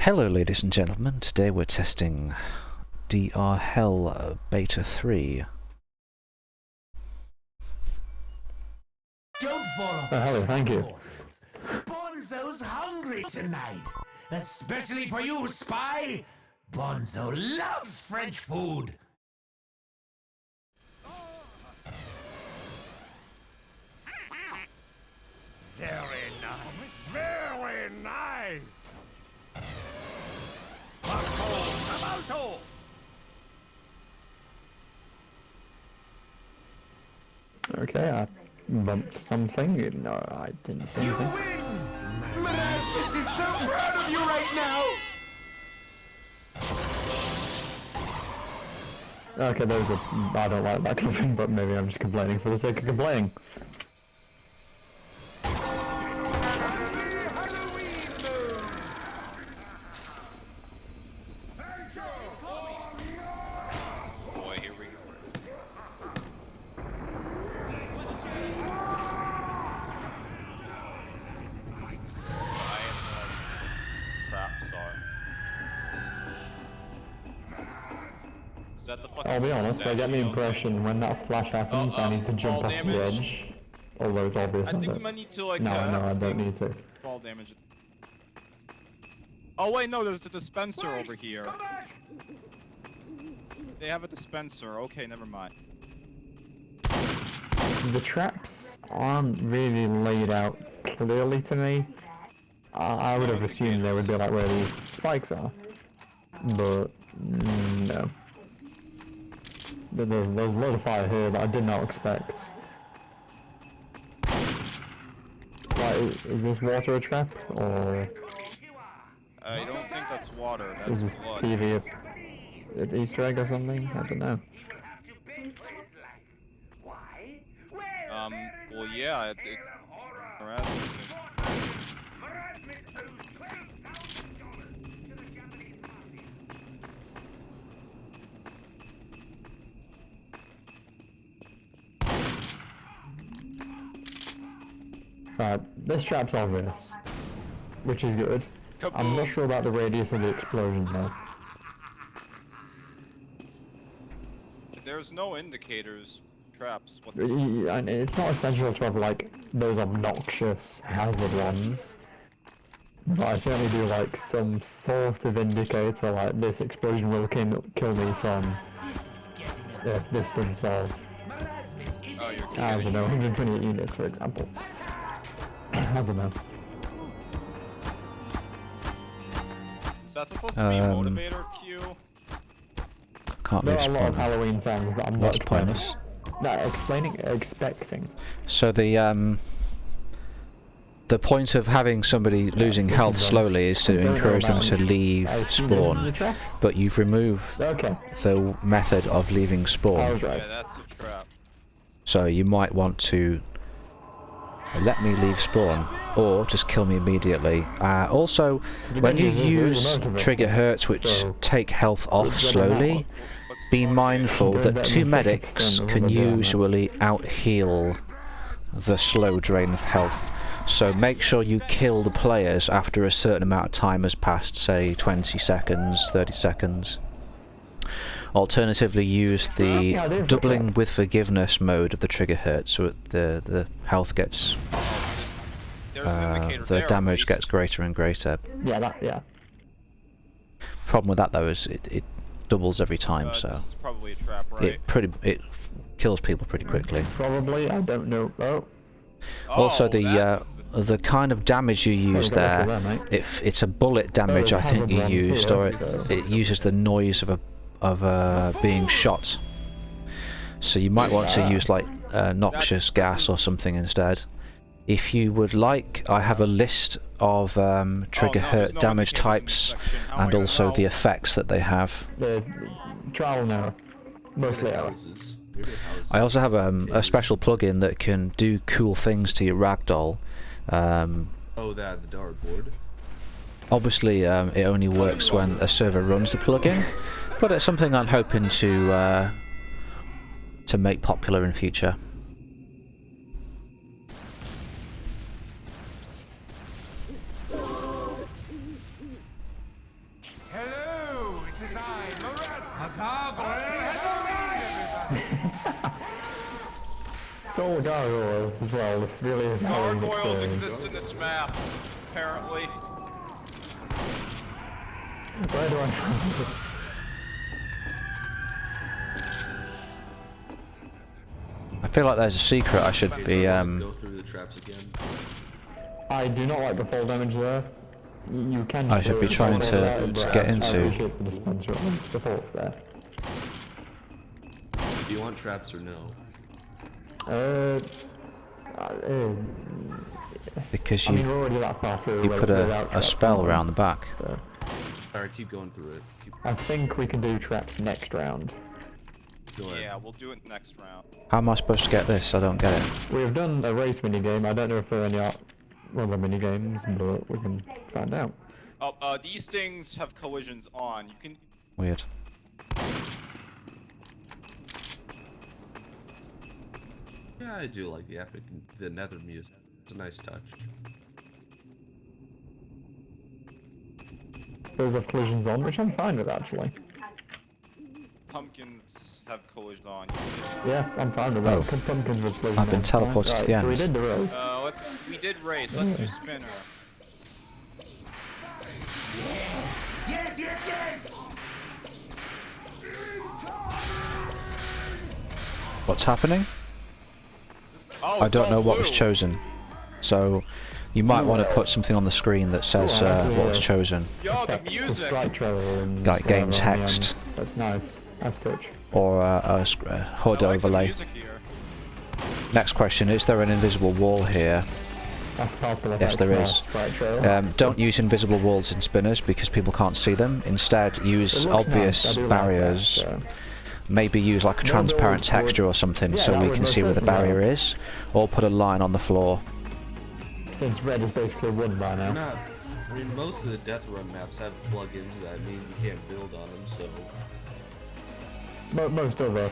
Hello ladies and gentlemen, today we're testing Beta 3. Don't fall off. Hello, thank you. Bonzo's hungry tonight. Especially for you, Spy. Bonzo loves French food. Very nice, very nice. Malto. Okay, I bumped something. No, I didn't see You anything. win! Marasmus is so proud of you right now! Okay, there's a... I don't like that clipping, but maybe I'm just complaining for the sake of complaining. Boy, here we go. I am trap saw. Is that the fucking... I'll be honest, I get the impression when that flash happens, I need to jump fall off the damage. edge. Although it's obvious I I think we don't. might need to like... No, I don't need to. Fall damage. Oh wait, no, there's a dispenser over here. Come back! They have a dispenser. Okay, never mind. The traps aren't really laid out clearly to me. I would have assumed they would be like where these spikes are. But, no. There's a lot of fire here that I did not expect. Like, is this water a trap, or I don't think that's water. is That's this blood. TV an Easter egg or something? I don't know. Well, yeah, it's Right, this trap's obvious, which is good. I'm not sure about the radius of the explosion though. There's no indicators, traps. What's And it's not essential to have like those obnoxious hazard ones. But I certainly do like some sort of indicator, like this explosion will kill me from a distance of, Oh, you're I don't kidding. know, 128 units for example. I don't know. Is that supposed to be a motivator cue? Can't There be are a lot of explained. Halloween songs that I'm not That's explaining. pointless. No, expecting. So the point of having somebody losing health slowly is to encourage them to leave spawn, but you've removed Okay, the method of leaving I spawn, was right. Yeah, that's a trap. so you might want to let me leave spawn, or just kill me immediately. Also, when you use trigger hurts which take health off slowly, be mindful that 2 medics can usually out-heal the slow drain of health. So make sure you kill the players after a certain amount of time has passed, say 20 seconds, 30 seconds. Alternatively, use the doubling with forgiveness mode of the trigger hurt, so the health gets, There's an indicator the there, at damage least. gets greater and greater. Yeah. Problem with that though is it doubles every time, so This is probably a trap, right? it kills people pretty quickly. Probably, I don't know. Oh, Also, that- the kind of damage you use you got lucky there, there, mate. if it's a bullet damage, I think you hazard ones used, here, or so- it uses the noise of being shot. So you might want to use like noxious gas or something instead. If you would like, I have a list of trigger hurt no damage indicators in this types section. How am I and gonna also tell? the effects that they have. the trial and error. Mostly error. I also have a special plugin that can do cool things to your ragdoll. Oh, the dartboard. Obviously, it only works when a server runs the plugin, but it's something I'm hoping to make popular in future. gargoyle has arrived! So gargoyles as well. This really is Gargoyles exist in this map, apparently. Where do I find this? I feel like there's a secret I should be, Go through the traps again. I do not like the fall damage there. You can. I should be trying to get into. I appreciate the dispenser at least. The fault's there. Do you want traps or no? Because I mean, you we're already that far through. put a spell around the back. So Alright, keep going through it. I think we can do traps next round. Go ahead. Yeah, we'll do it next round. How am I supposed to get this? I don't get it. We have done a race minigame. I don't know if there are any other minigames, but we can find out. Oh, these things have collisions on. You can. Weird. Yeah, I do like the epic, the nether music. It's a nice touch. Those have collisions on, which I'm fine with actually. Pumpkins have collisions on. Yeah, I'm fine with that. Pumpkins with collisions I've been on. teleported to Right, the so we end. did the race. We did race. Let's do spinner. Yes, yes, yes! What's happening? Oh, I it's don't all know what was blue. chosen. So you might want to put something on the screen that says what was chosen. Yo, the Effects, music. strike trailer and Like games whatever on the hexed. end. That's nice. Nice touch. Or a HUD I like the overlay. music here. Next question, is there an invisible wall here? That's powerful Yes, effects, there nice is. strike trailer. Don't use invisible walls in spinners because people can't see them. Instead, use It looks obvious nice, I do like barriers. that, so. Maybe use like a transparent builds texture or something Yeah, so that we would can most see where the certainly barrier help. is. Or put a line on the floor. Since red is basically won by now. Not, I mean, most of the Deathrun maps have plugins that mean you can't build on them, so... Most other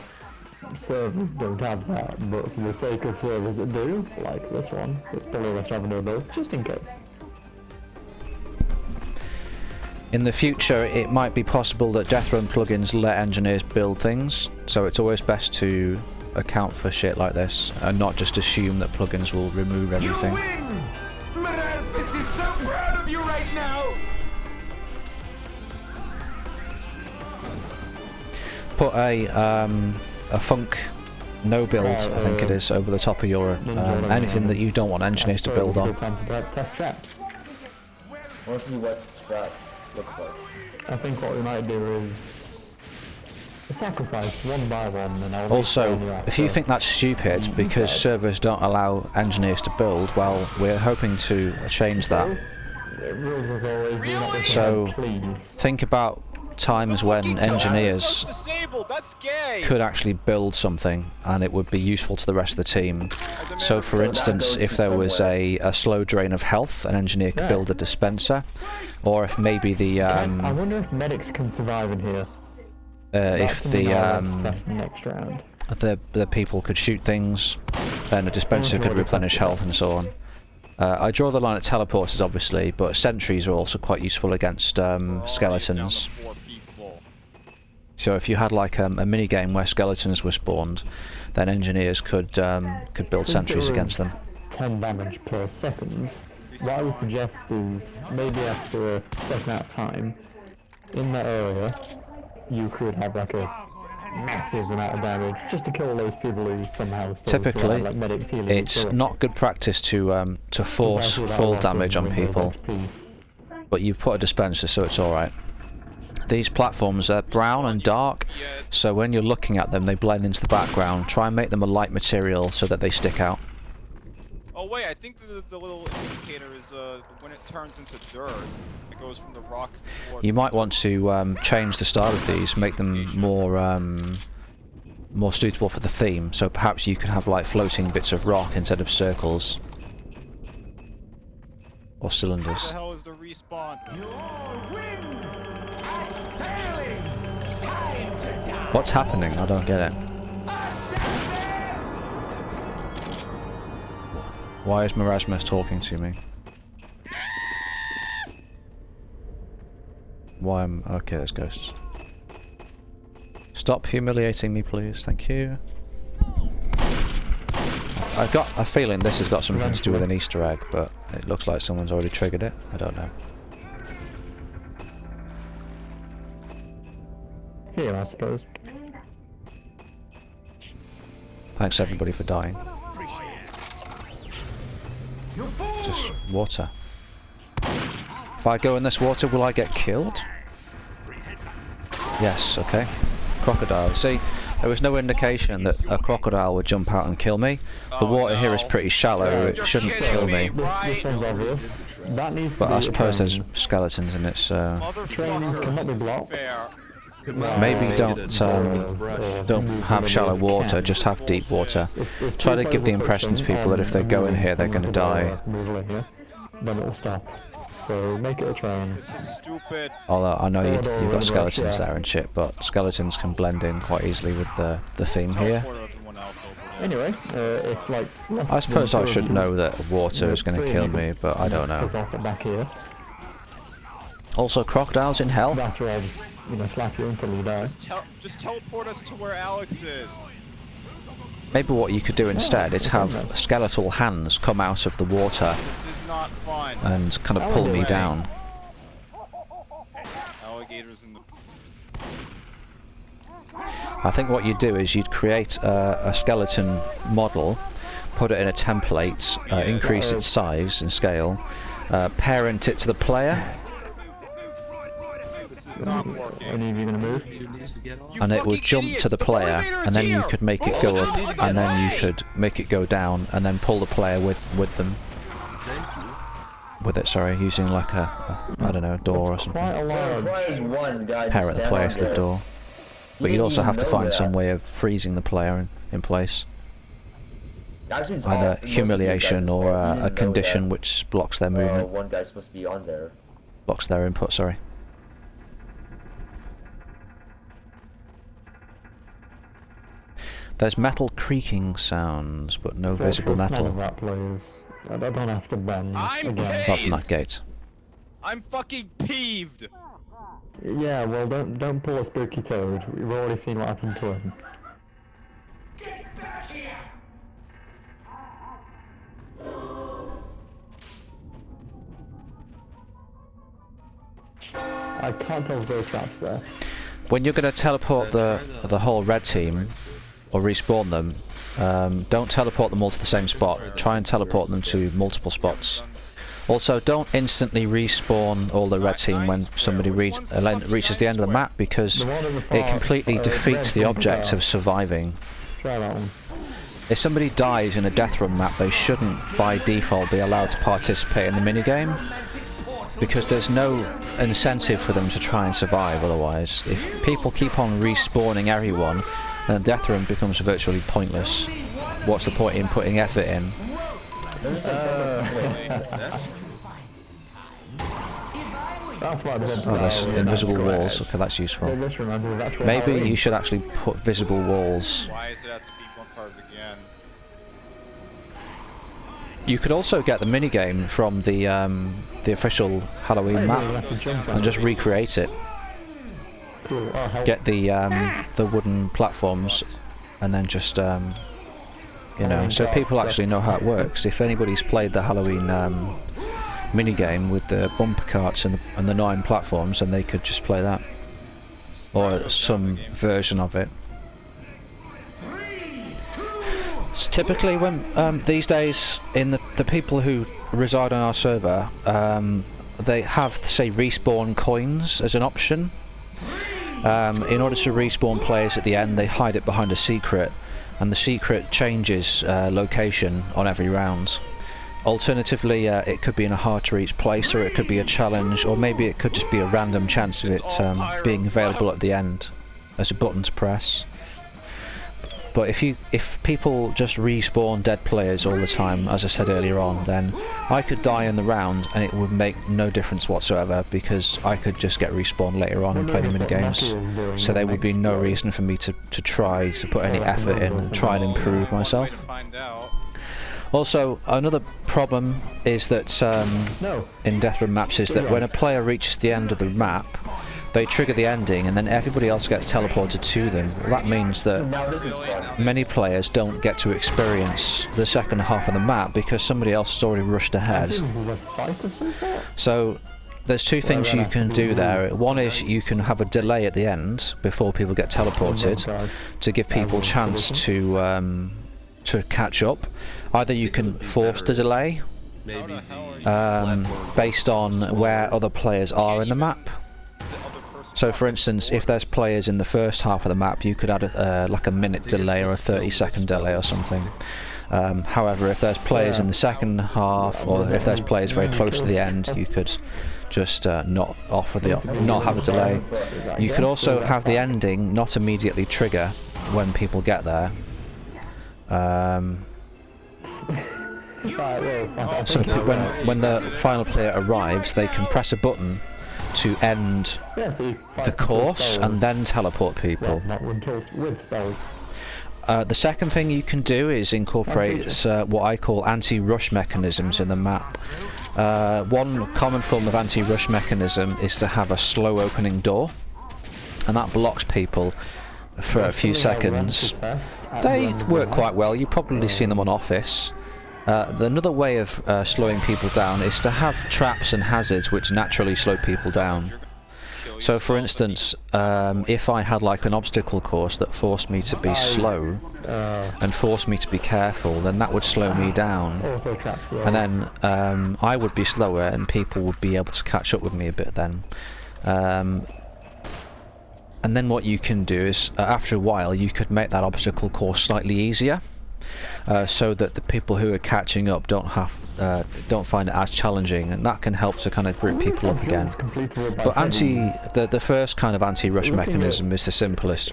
servers don't have that, but for the sake of servers that do, like this one, it's probably worth having one of those, just in case. In the future, it might be possible that Deathrun plugins let engineers build things, so it's always best to account for shit like this and not just assume that plugins will remove You everything. win! Marasmus is so proud of you right now! Put a funk no build, I think it is, over the top of your anything that you don't want engineers to build on. Good time to test traps. I want to see what trap looks like. I think what we might do is a sacrifice one by one, and I'll Also, respawn if you after. think that's stupid because servers don't allow engineers to build, well, we're hoping to change that. Rules as always, do not be So, please. think about times when Looking to have engineers this disabled. That's gay. could actually build something and it would be useful to the rest of the team. So for instance, if there was a slow drain of health, an engineer could build a dispenser, or if maybe the I wonder if medics can survive in here. if That's something I'll the have to test next round. the people could shoot things, then a dispenser could replenish health and so on. I draw the line at teleporters obviously, but sentries are also quite useful against skeletons. So if you had like a mini game where skeletons were spawned, then engineers could build Since sentries it against was them. 10 damage per second. What I would suggest is maybe after a certain amount of time, in that area, you could have like a massive amount of damage just to kill those people who somehow still Typically, survive, like medics healing each it's other. not good practice to force Exactly that full logic damage on when you have people, XP. but you've put a dispenser, so it's alright. These platforms are brown and dark, so when you're looking at them, they blend into the background. Try and make them a light material so that they stick out. Oh wait, I think the little indicator is when it turns into dirt, it goes from the rock towards You might want to change the style of these, make them more suitable for the theme. So perhaps you could have like floating bits of rock instead of circles or What cylinders. the hell is the respawn? Your win! At failing! Time to die! What's happening? I don't get it. Why is Marasmus talking to me? Why am... Okay, there's ghosts. Stop humiliating me, please. Thank you. I've got a feeling this has got something to do with an Easter egg, but it looks like someone's already triggered it. I don't know. Here, I suppose. Thanks everybody for dying. Just water. If I go in this water, will I get killed? Yes, okay. Crocodile. See, there was no indication that a crocodile would jump out and kill me. The water here is pretty shallow, it shouldn't kill me. This one's obvious. That needs to But be I a suppose there's training. skeletons in it, so... Trainings cannot be blocked. Maybe don't have shallow water, just have deep water. If Try to two give the players are impression to pushing people that if they and go in move here, they're from going to the die. middle here, then it'll stop. So make it a train. This is stupid. Although I know you've got skeletons there and shit, but skeletons can blend in quite easily with the theme here. Teleport everyone else over there. Anyway, if like less I suppose than I two should of you know that water is going to kill me, but I don't know. piss off at back here, Also, crocodiles in hell? after I'll just slap you until you die. Just teleport us to where Alex is. Maybe what you could do instead is have skeletal hands come out of the water This is not fun. and kind of pull me down. Alligators in the... I think what you'd do is you'd create a skeleton model, put it in a template, increase its size and scale, parent it to the player, This is not working. Any of you gonna move? and it would jump to the player, and then you could make it go up, and then you could make it go down, and then pull the player with them. With it, sorry, using like a I don't know, a door or something. Quite a It lot. requires one guy to Parent the stand player on to the there. door. But you'd didn't also even have to know find that. some way of freezing the player in place. Actually, it's Either most of you humiliation guys' or fault. You a didn't know condition that, which blocks their movement, one guy's supposed to be on there. blocks their input, sorry. There's metal creaking sounds, but no visible None of metal. that, please. I don't have to bend I'm again. Not from that gate. I'm fucking peeved. Yeah, well, don't pull a spooky toad. We've already seen what happened to him. Get back here! I can't tell if there are traps there. When you're going to teleport the whole red team, or respawn them, don't teleport them all to the same spot. Try and teleport them to multiple spots. Also, don't instantly respawn all the red team when somebody reaches the end of the map, because it completely defeats the object of surviving. Try that one. If somebody dies in a Deathrun map, they shouldn't by default be allowed to participate in the minigame, because there's no incentive for them to try and survive otherwise. If people keep on respawning everyone, then Deathrun becomes virtually pointless. What's the point in putting effort in? That's why there's Oh, there's invisible walls. Okay, that's useful. This reminds me of actual Maybe Halloween. you should actually put visible walls. Why does it have to be bunkers again? You could also get the minigame from the official Halloween Maybe map we'll have to jump on and just it. recreate it. Cool. Oh, hell. Get the wooden platforms, and then just you know, so people actually know how it works. If anybody's played the Halloween minigame with the bumper carts and the 9 platforms, then they could just play that, or some version of it. So typically, when these days, in the people who reside on our server, they have, say, respawn coins as an option. In order to respawn players at the end, they hide it behind a secret, and the secret changes location on every round. Alternatively, it could be in a hard-to-reach place, or it could be a challenge, or maybe it could just be a random chance of it being available at the end as a button to press. But if people just respawn dead players all the time, as I said earlier on, then I could die in the round and it would make no difference whatsoever, because I could just get respawned later on and play the minigames. So there would be no reason for me to try to put any effort in and try and improve myself. Way to find out. Also, another problem is that in Deathrun maps is that when a player reaches the end of the map, they trigger the ending, and then everybody else gets teleported to them. Well, that means that Now this is fun. many players don't get to experience the second half of the map because somebody else has already rushed ahead. This is a fight of some sort? So there's two things you can do there. One is you can have a delay at the end before people get teleported to give people a chance to catch up. Either you can force the delay Maybe based on where other players are in the map. So for instance, if there's players in the first half of the map, you could add like a minute delay or a 30-second delay or something. However, if there's players in the second half, or if there's players very close to the end, you could just not have a delay. You could also have the ending not immediately trigger when people get there. So when the final player arrives, they can press a button to end the course and then teleport people. The second thing you can do is incorporate what I call anti-rush mechanisms in the map. One common form of anti-rush mechanism is to have a slow opening door, and that blocks people for a few seconds. They work quite well. You've probably seen them on Office. Another way of slowing people down is to have traps and hazards which naturally slow people down. So for instance, if I had like an obstacle course that forced me to be slow and forced me to be careful, then that would slow me down. And then I would be slower and people would be able to catch up with me a bit then. And then what you can do is, after a while, you could make that obstacle course slightly easier. So that the people who are catching up don't find it as challenging, and that can help to kind of group people up again. But the first kind of anti-rush mechanism is the simplest,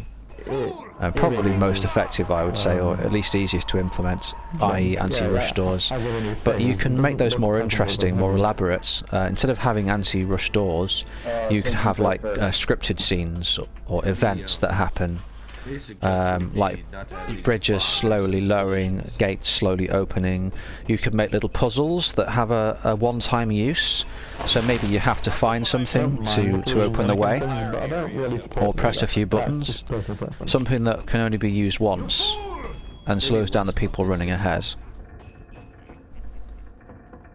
probably most effective, I would say, or at least easiest to implement, i.e. anti-rush doors. But you can make those more interesting, more elaborate. Instead of having anti-rush doors, you could have like scripted scenes or events that happen. Like bridges slowly lowering, gates slowly opening. You could make little puzzles that have a one-time use, so maybe you have to find something to open the way, or press a few buttons. Something that can only be used once and slows down the people running ahead.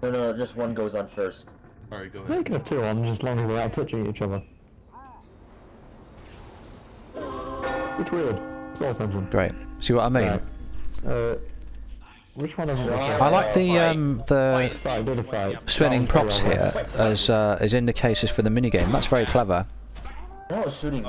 No, just one goes on first. Alright, go You ahead. can have two on, as long as they're out touching each other. It's weird. It's all attention. Great. See what I mean? Which one of them? I like the Sorry, did a fight. spinning props here as indicators for the minigame. That's very clever. No, shooting.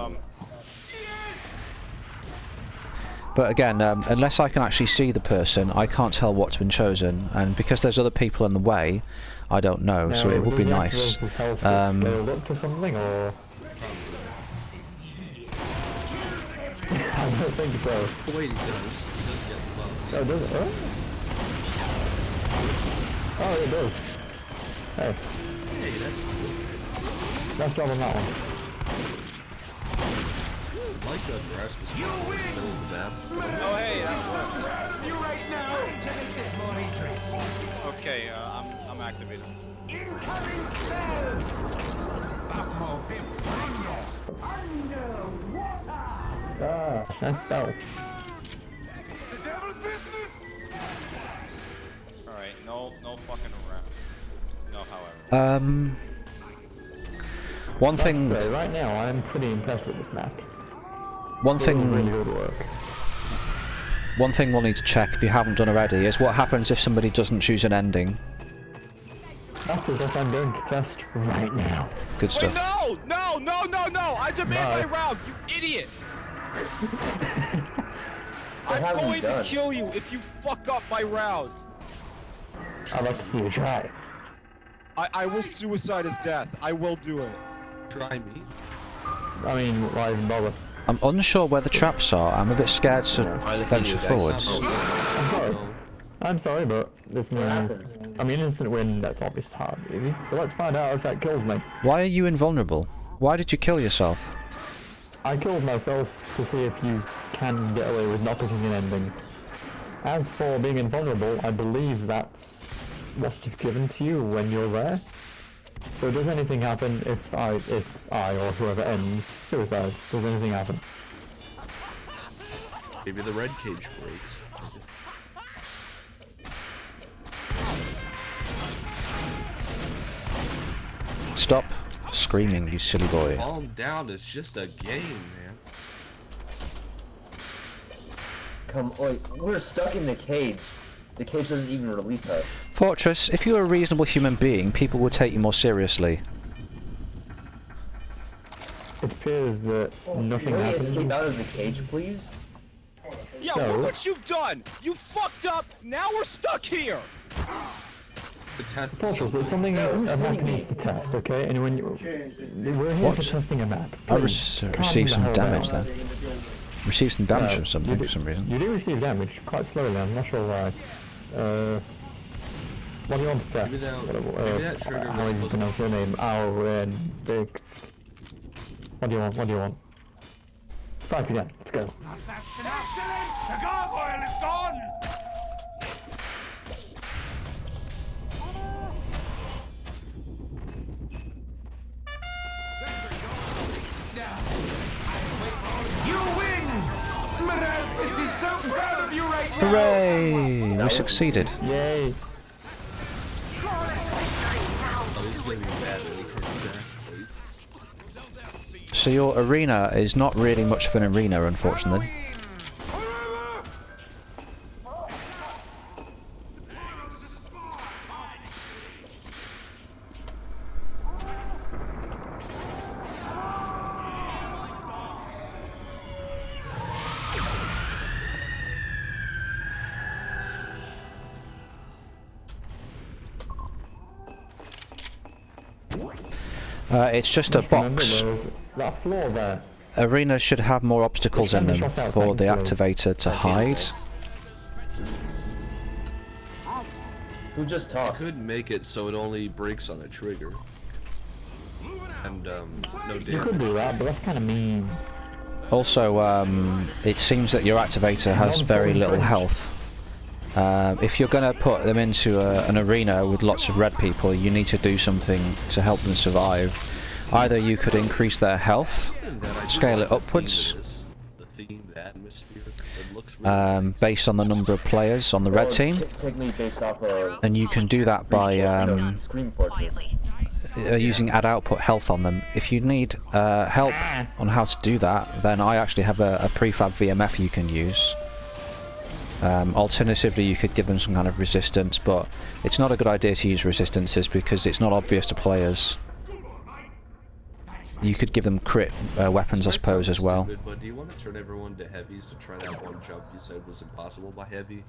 But again, unless I can actually see the person, I can't tell what's been chosen, and because there's other people in the way, I don't know. So it would be nice. Up to something, or? I don't think so. Wait, he does get buffs. Oh, does it? Oh, it does. Hey. Hey, that's cool. Nice job on that one. I like the grass was cool. Oh, hey, that You right now. To make this more interesting. works. Okay, I'm activated. Incoming spell. Ah, nice spell. The devil's business. Alright, no fucking around. No, however. One thing. So right now, I'm pretty impressed with this map. One Really thing. good work. One thing we'll need to check if you haven't done already is what happens if somebody doesn't choose an ending. That is what I'm going to test right now. Good Wait, stuff. no! I demand my round, you idiot! I'm have you going to done? kill you if you fuck up my round. I'd like to see you try. I will suicide his death. I will do it. Try me. I mean, why even bother? I'm unsure where the traps are. I'm a bit scared to venture forwards. I'm sorry. I'm sorry, but this means... I mean, instant win, that's obviously hard, easy. So let's find out if that kills me. Why are you invulnerable? Why did you kill yourself? I killed myself to see if you can get away with not picking an ending. As for being invulnerable, I believe that's what's just given to you when you're there. So does anything happen if I or whoever ends suicide? Does anything happen? Maybe the red cage breaks. Stop screaming, you silly boy. Calm down, it's just a game, man. Come on, we're stuck in the cage. The cage doesn't even release us. Fortress, if you were a reasonable human being, people would take you more seriously. It appears that nothing Can we happens. escape out of the cage, please? Yeah, So- look what you've done! You fucked up! Now we're stuck here! The test is Portals, it's something a map needs to test, okay? And when we're here for testing a map. I Please, calm received the some hell damage down. then. Received some damage No, from something for some reason. You do receive damage quite slowly. I'm not sure why. What do you want to test? Maybe that trigger how was do you supposed to- pronounce your name? Aurelienbkt. What do you want? What do you want? Fight again. Let's go. Excellent! The gargoyle is gone! You win! Merasmus is so proud of you right now! Hooray! We succeeded. Yay! Oh, this is gonna be bad when he comes back. So your arena is not really much of an arena, unfortunately. It's just a Remember, box. there's that floor there. Arenas should have more obstacles in them for the activator to hide. Who just I talked? could make it so it only breaks on a trigger. And, no You damage. could do that, but that's kind of mean. Also, it seems that your activator has very little health. If you're going to put them into an arena with lots of red people, you need to do something to help them survive. Either you could increase their health, scale it upwards, The theme, the atmosphere, it looks really based on the number of players on the red team, Technically based off of and you can do that by Scream Fortress. using add output health on them. If you need help on how to do that, then I actually have a prefab VMF you can use. Alternatively, you could give them some kind of resistance, but it's not a good idea to use resistances because it's not obvious to players. You could give them crit weapons, I suppose, as well. Stupid, but do you want to turn everyone to heavies to try that one jump you said was impossible by heavy?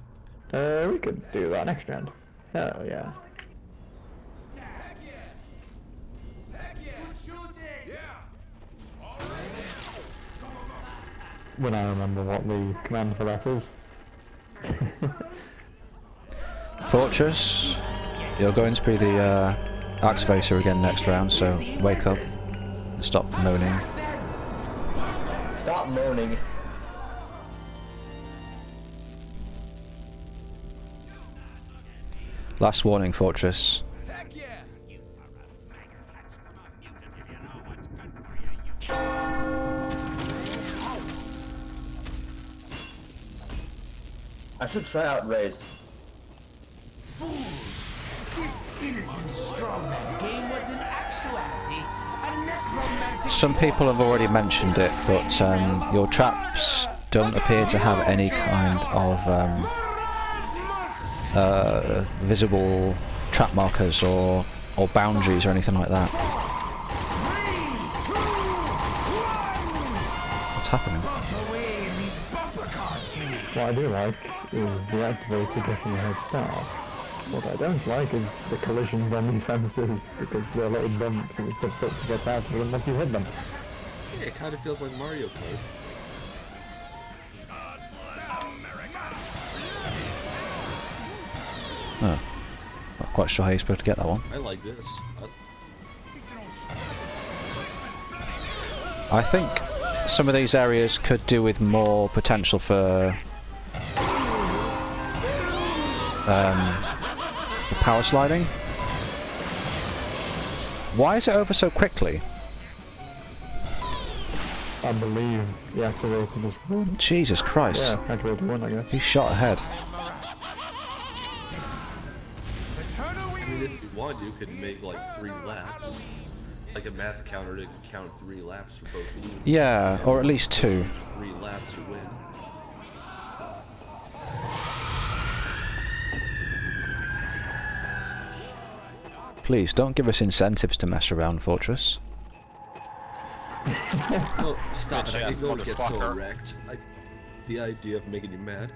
We could do that next round. Hell yeah. When I remember what the command for that is. Fortress, you're going to be the activator again next round, so wake up and stop moaning. Stop moaning. Last warning, Fortress. I should try out Race. Fools! This innocent strongman game was in actuality a necromantic. Some people have already mentioned it, but your traps don't appear to have any kind of visible trap markers or boundaries or anything like that. What's happening? What I do like is the activator getting a head start. What I don't like is the collisions on these fences because they're little bumps and it's difficult to get out of them once you hit them. Yeah, it kind of feels like Mario Kart. Oh, not quite sure how you're supposed to get that one. I like this. I think some of these areas could do with more potential for power sliding. Why is it over so quickly? I believe the activator just won. Jesus Christ. Yeah, activator won, I guess. He shot ahead. I mean, if you want, you could make like 3 laps. Like a math counter to count 3 laps for both teams. Yeah, or at least 2. 3 laps, you win. Please, don't give us incentives to mess around, Fortress. Oh, stop it. I Bitch-ass think get so motherfucker. wrecked. The idea of making you mad.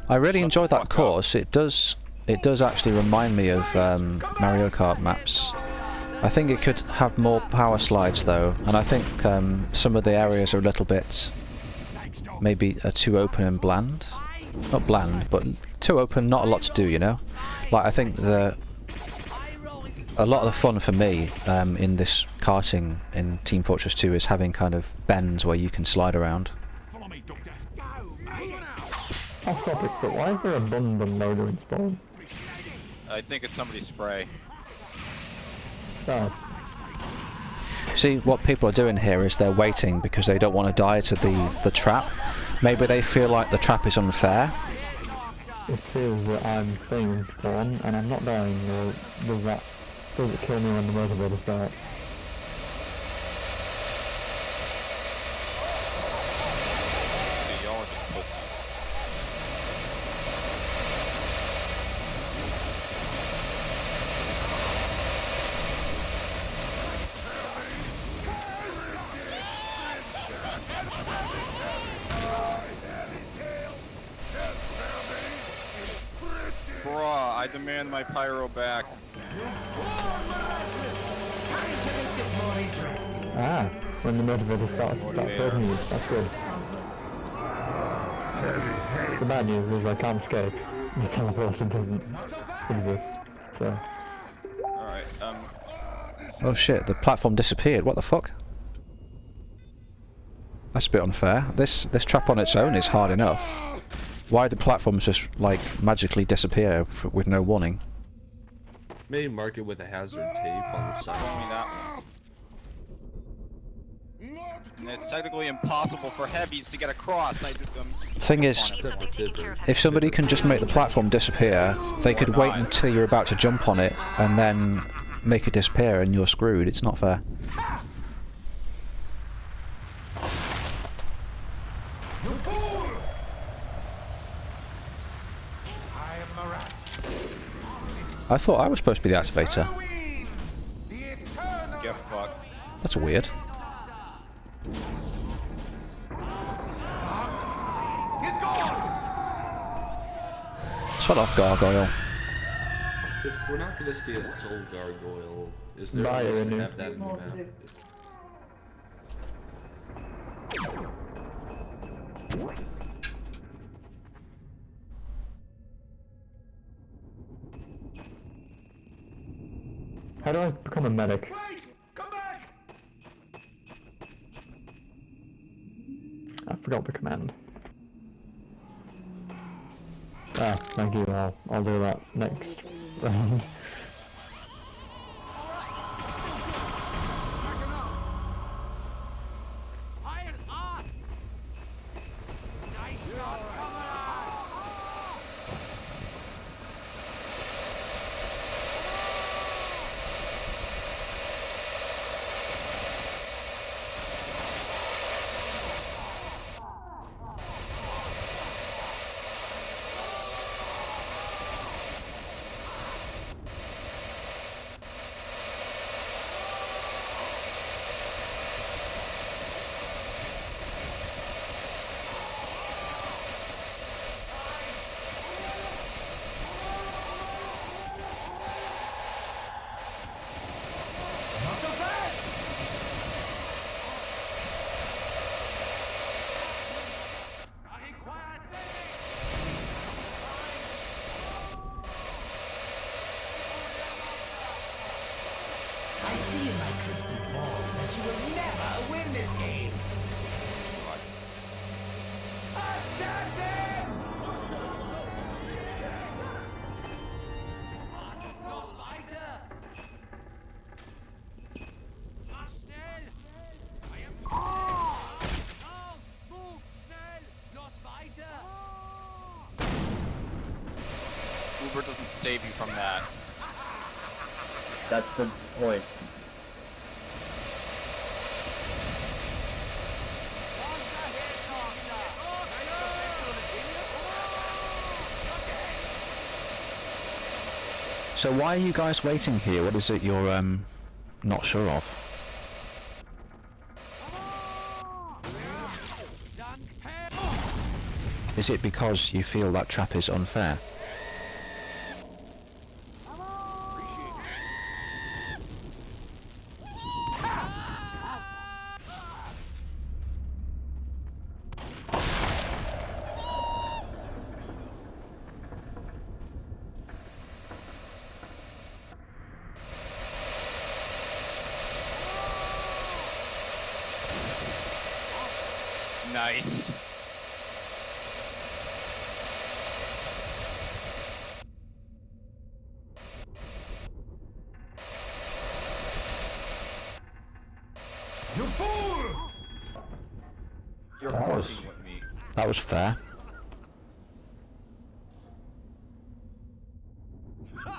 I really Shut enjoy the that fuck course. It does actually remind me of Mario Kart maps. I think it could have more power slides though, and I think some of the areas are a little bit maybe too open and bland. Not bland, but too open, not a lot to do, you know? Like, I think a lot of the fun for me in this karting in Team Fortress 2 is having kind of bends where you can slide around. Off topic, but why is there a bun loader in spawn? I think it's somebody's spray. Oh, See, what people are doing here is they're waiting because they don't want to die to the trap. Maybe they feel like the trap is unfair. it feels that I'm staying in spawn and I'm not dying, or does it kill me when the motivator starts? Dude, y'all are just pussies. Bruh, I demand my pyro back. Time to make this more interesting. Ah, when the motivator starts hurting you, that's good. The bad news is I can't escape. The teleporter doesn't exist, so... Alright, Oh shit, the platform disappeared. What the fuck? That's a bit unfair. This trap on its own is hard enough. Why do platforms just, like, magically disappear with no warning? Maybe mark it with a hazard tape on the it's side. only that one. And it's technically impossible for heavies to get across. Thing is, Except for Fibber. if somebody can just make the platform disappear, they could wait until you're about to jump on it and then make it disappear and you're screwed. It's not fair. You fool! I am Marat. I thought I was supposed to be the activator. The eternal. Get fucked. That's weird. It's gone! Shut off, Gargoyle. If we're not gonna see a soul gargoyle, is there Buy a it, reason to Nick. have that in the map? How do I become a medic? Wait! Come back! I forgot the command. Ah, thank you, I'll do that next round. Not so fast! I see in my crystal ball that you will never win this game. Attack them! save you from that. That's the point. So why are you guys waiting here? What is it you're not sure of? Is it because you feel that trap is unfair? Nice. You fool! You're That was- fucking with me. That was fair.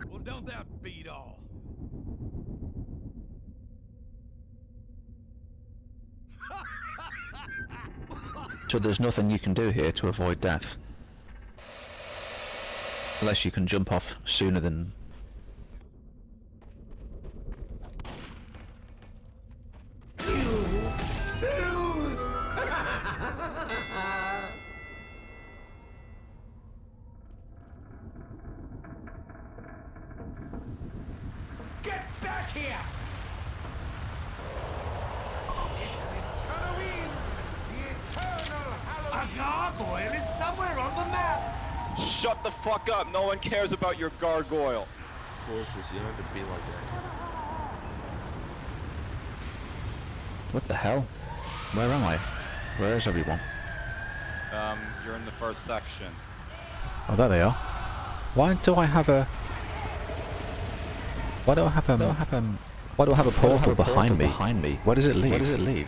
Well, don't that beat all? So there's nothing you can do here to avoid death? Unless you can jump off sooner than... Get back here! It's Halloween! The eternal Halloween! A gargoyle is somewhere on the map! Shut the fuck up. No one cares about your gargoyle. Fortress, you don't have to be like that. What the hell? Where am I? Where is everyone? You're in the first section. Oh, there they are. Why do I have a... Why do I have a portal behind me? Where does it lead? Where does it lead?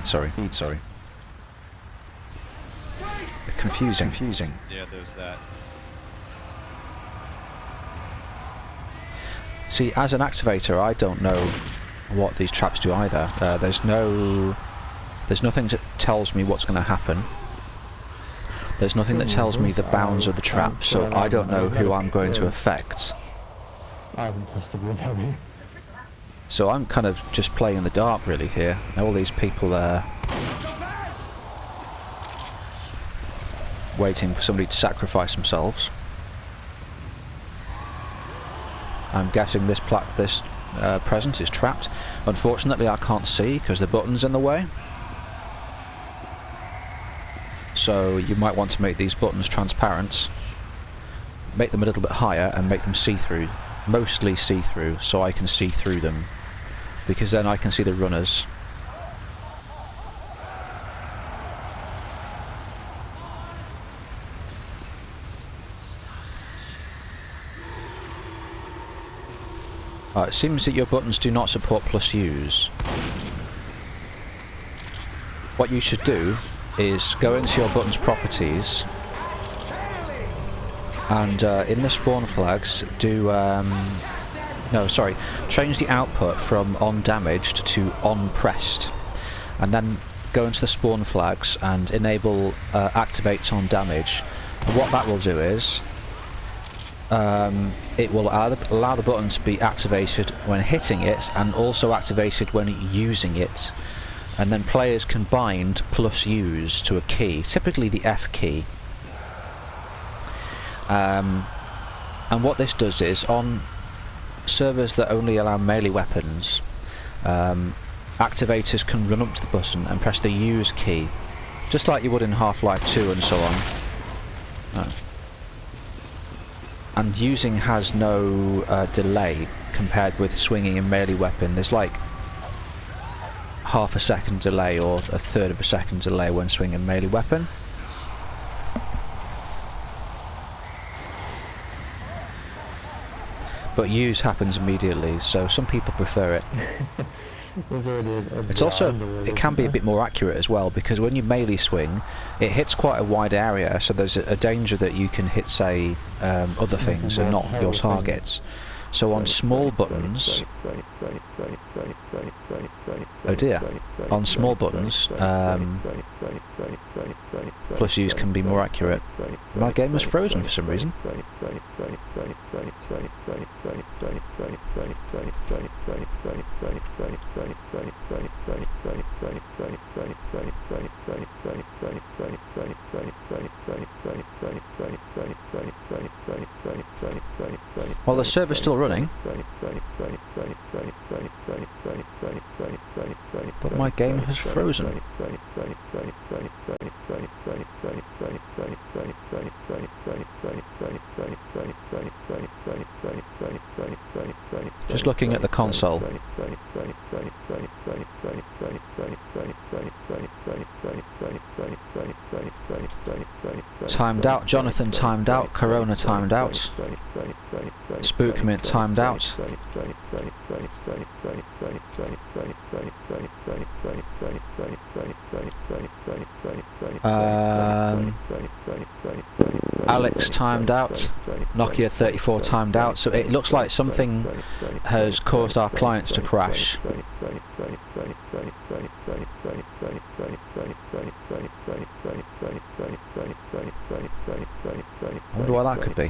Sorry. Confusing. Yeah, there's that. See, as an activator, I don't know what these traps do either. There's nothing that tells me what's going to happen. There's nothing that tells me the bounds of the trap, so I don't know who I'm going to affect. I haven't tested with heavy. So I'm kind of just playing in the dark really here. All these people there waiting for somebody to sacrifice themselves. I'm guessing this present is trapped. Unfortunately, I can't see because the button's in the way. So you might want to make these buttons transparent, make them a little bit higher and make them see-through, mostly see-through, so I can see through them, because then I can see the runners. It seems that your buttons do not support plus use. What you should do is go into your button's properties and in the spawn flags do change the output from on damaged to on pressed, and then go into the spawn flags and enable activates on damage. And what that will do is it will allow the button to be activated when hitting it and also activated when using it. And then players can bind plus use to a key, typically the F key. And what this does is, on servers that only allow melee weapons, activators can run up to the button and press the use key, just like you would in Half-Life 2 and so on. And using has no delay compared with swinging a melee weapon. There's like half a second delay or a third of a second delay when swinging a melee weapon. but use happens immediately, so some people prefer it. There's already a It's also, blind it can be a there. bit more accurate as well, because when you melee swing, it hits quite a wide area, so there's a danger that you can hit, say, other things and not your targets. So on small buttons, oh dear, on small buttons, plus use can be more accurate. My game was frozen for some reason. Well, the server's still running, but my game has frozen. Just looking at the console. Timed out, Jonathan timed out, Corona timed out, Spookmint timed out. Alex timed out, Nokia 34 timed out, so it looks like something has caused our clients to crash. I wonder why that could be.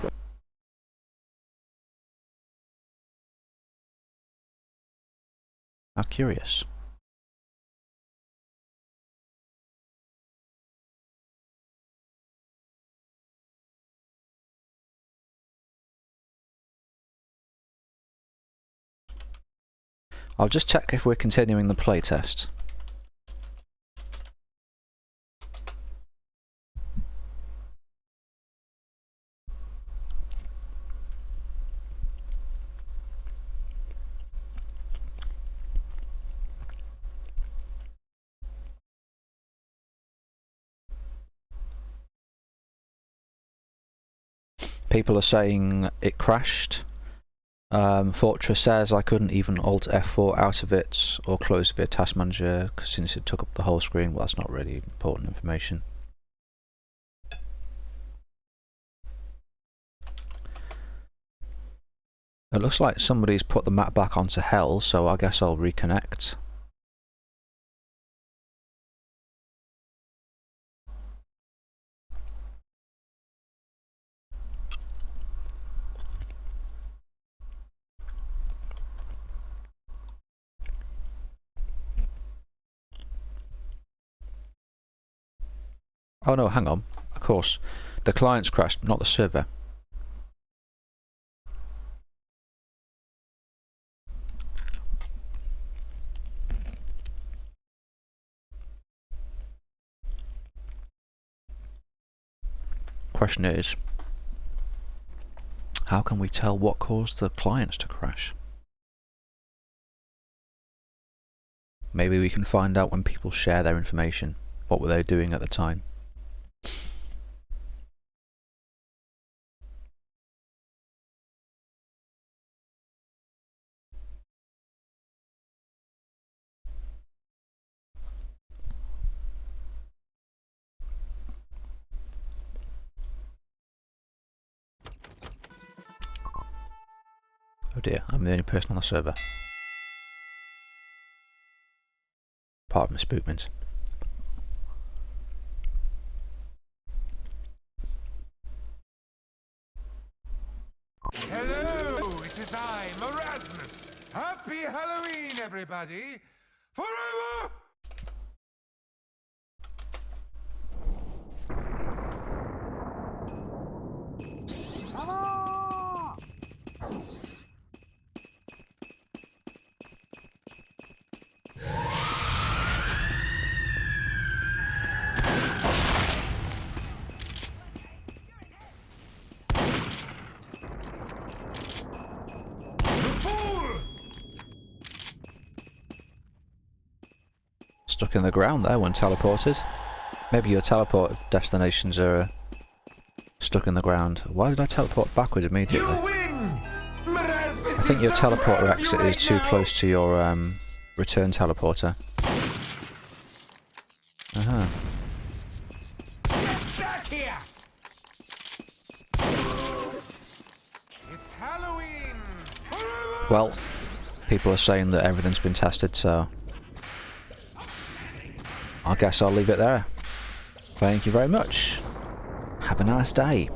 How curious. I'll just check if we're continuing the playtest. People are saying it crashed. Fortress says I couldn't even Alt F4 out of it or close the task manager since it took up the whole screen. Well, that's not really important information. It looks like somebody's put the map back onto hell, so I guess I'll reconnect. Oh no, hang on. Of course, the client's crashed, not the server. Question is, how can we tell what caused the clients to crash? Maybe we can find out when people share their information. What were they doing at the time? Oh dear, I'm the only person on the server. Apart from Spookmint. Hello, it is I, Marasmus. Happy Halloween, everybody! Forever! Stuck in the ground there when teleported. Maybe your teleport destinations are stuck in the ground. Why did I teleport backwards immediately? You win, Marasmus! think your teleporter exit is too close to your return teleporter. Uh-huh. Get back here! It's Halloween! Well, people are saying that everything's been tested, so I guess I'll leave it there. Thank you very much. Have a nice day.